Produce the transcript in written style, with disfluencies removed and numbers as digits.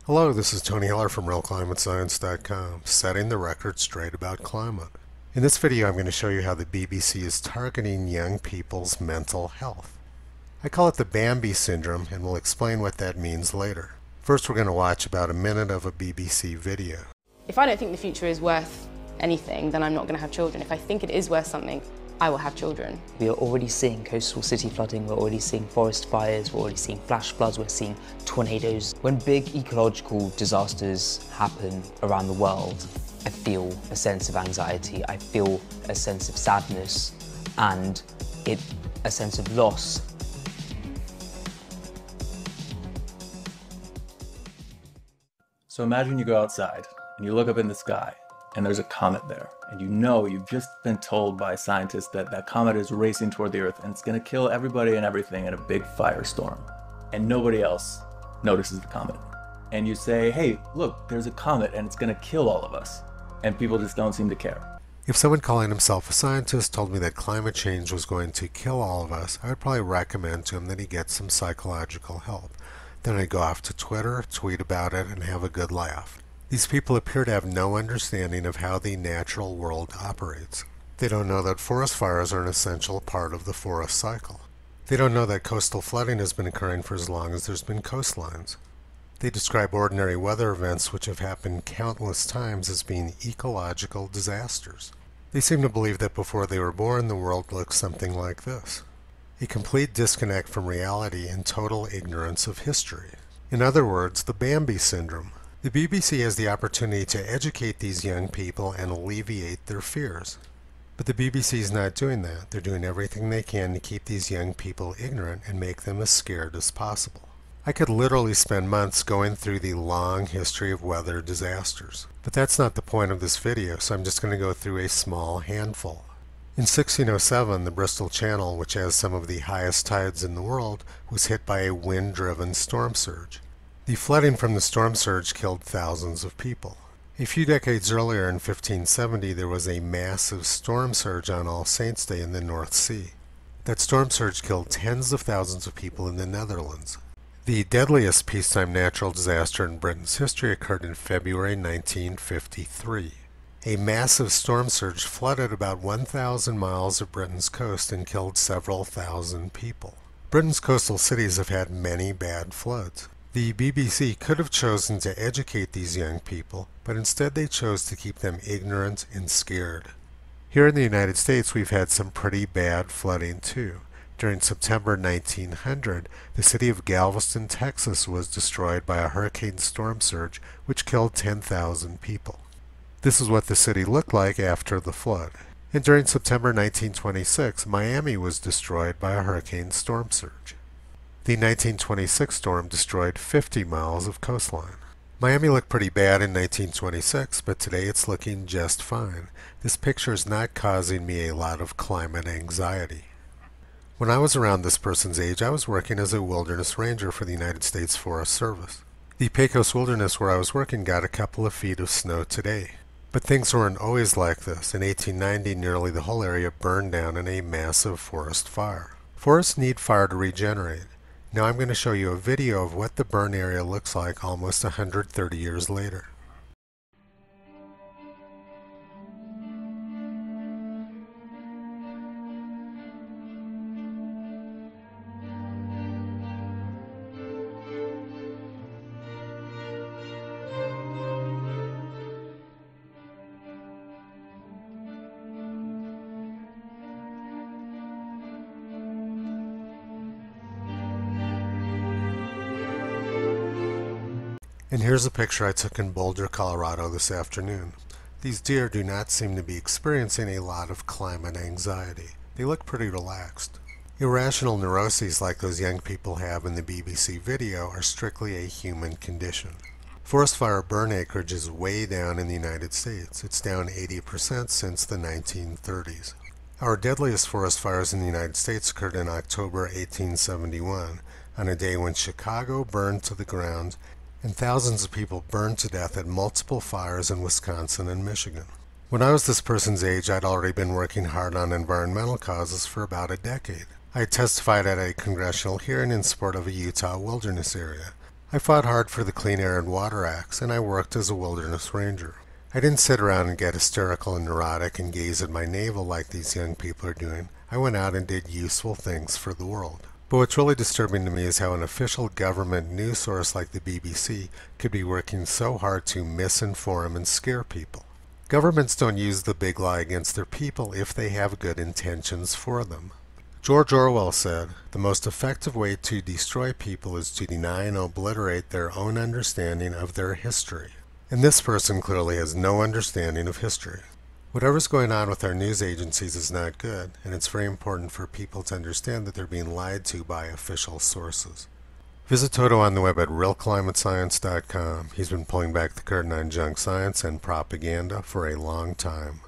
Hello, this is Tony Heller from RealClimateScience.com, setting the record straight about climate. In this video, I'm going to show you how the BBC is targeting young people's mental health. I call it the Bambi Syndrome, and we'll explain what that means later. First, we're going to watch about a minute of a BBC video. If I don't think the future is worth anything, then I'm not going to have children. If I think it is worth something, I will have children. We are already seeing coastal city flooding, we're already seeing forest fires, we're already seeing flash floods, we're seeing tornadoes. When big ecological disasters happen around the world, I feel a sense of anxiety, I feel a sense of sadness and a sense of loss. So imagine you go outside and you look up in the sky and there's a comet there, and you know you've just been told by scientists that that comet is racing toward the Earth and it's going to kill everybody and everything in a big firestorm, and nobody else notices the comet. And you say, hey, look, there's a comet and it's going to kill all of us, and people just don't seem to care. If someone calling himself a scientist told me that climate change was going to kill all of us, I would probably recommend to him that he get some psychological help. Then I'd go off to Twitter, tweet about it, and have a good laugh. These people appear to have no understanding of how the natural world operates. They don't know that forest fires are an essential part of the forest cycle. They don't know that coastal flooding has been occurring for as long as there's been coastlines. They describe ordinary weather events which have happened countless times as being ecological disasters. They seem to believe that before they were born, the world looked something like this. A complete disconnect from reality and total ignorance of history. In other words, the Bambi Syndrome. The BBC has the opportunity to educate these young people and alleviate their fears. But the BBC is not doing that. They're doing everything they can to keep these young people ignorant and make them as scared as possible. I could literally spend months going through the long history of weather disasters. But that's not the point of this video, so I'm just going to go through a small handful. In 1607, the Bristol Channel, which has some of the highest tides in the world, was hit by a wind-driven storm surge. The flooding from the storm surge killed thousands of people. A few decades earlier, in 1570, there was a massive storm surge on All Saints' Day in the North Sea. That storm surge killed tens of thousands of people in the Netherlands. The deadliest peacetime natural disaster in Britain's history occurred in February 1953. A massive storm surge flooded about 1,000 miles of Britain's coast and killed several thousand people. Britain's coastal cities have had many bad floods. The BBC could have chosen to educate these young people, but instead they chose to keep them ignorant and scared. Here in the United States, we've had some pretty bad flooding too. During September 1900, the city of Galveston, Texas was destroyed by a hurricane storm surge which killed 10,000 people. This is what the city looked like after the flood. And during September 1926, Miami was destroyed by a hurricane storm surge. The 1926 storm destroyed 50 miles of coastline. Miami looked pretty bad in 1926, but today it's looking just fine. This picture is not causing me a lot of climate anxiety. When I was around this person's age, I was working as a wilderness ranger for the United States Forest Service. The Pecos Wilderness where I was working got a couple of feet of snow today. But things weren't always like this. In 1890, nearly the whole area burned down in a massive forest fire. Forests need fire to regenerate. Now I'm going to show you a video of what the burn area looks like almost 130 years later. And here's a picture I took in Boulder, Colorado this afternoon. These deer do not seem to be experiencing a lot of climate anxiety. They look pretty relaxed. Irrational neuroses like those young people have in the BBC video are strictly a human condition. Forest fire burn acreage is way down in the United States. It's down 80% since the 1930s. Our deadliest forest fires in the United States occurred in October 1871, on a day when Chicago burned to the ground and thousands of people burned to death at multiple fires in Wisconsin and Michigan. When I was this person's age, I'd already been working hard on environmental causes for about a decade. I testified at a congressional hearing in support of a Utah wilderness area. I fought hard for the Clean Air and Water Acts, and I worked as a wilderness ranger. I didn't sit around and get hysterical and neurotic and gaze at my navel like these young people are doing. I went out and did useful things for the world. But what's really disturbing to me is how an official government news source like the BBC could be working so hard to misinform and scare people. Governments don't use the big lie against their people if they have good intentions for them. George Orwell said, "The most effective way to destroy people is to deny and obliterate their own understanding of their history." And this person clearly has no understanding of history. Whatever's going on with our news agencies is not good, and it's very important for people to understand that they're being lied to by official sources. Visit Toto on the web at realclimatescience.com. He's been pulling back the curtain on junk science and propaganda for a long time.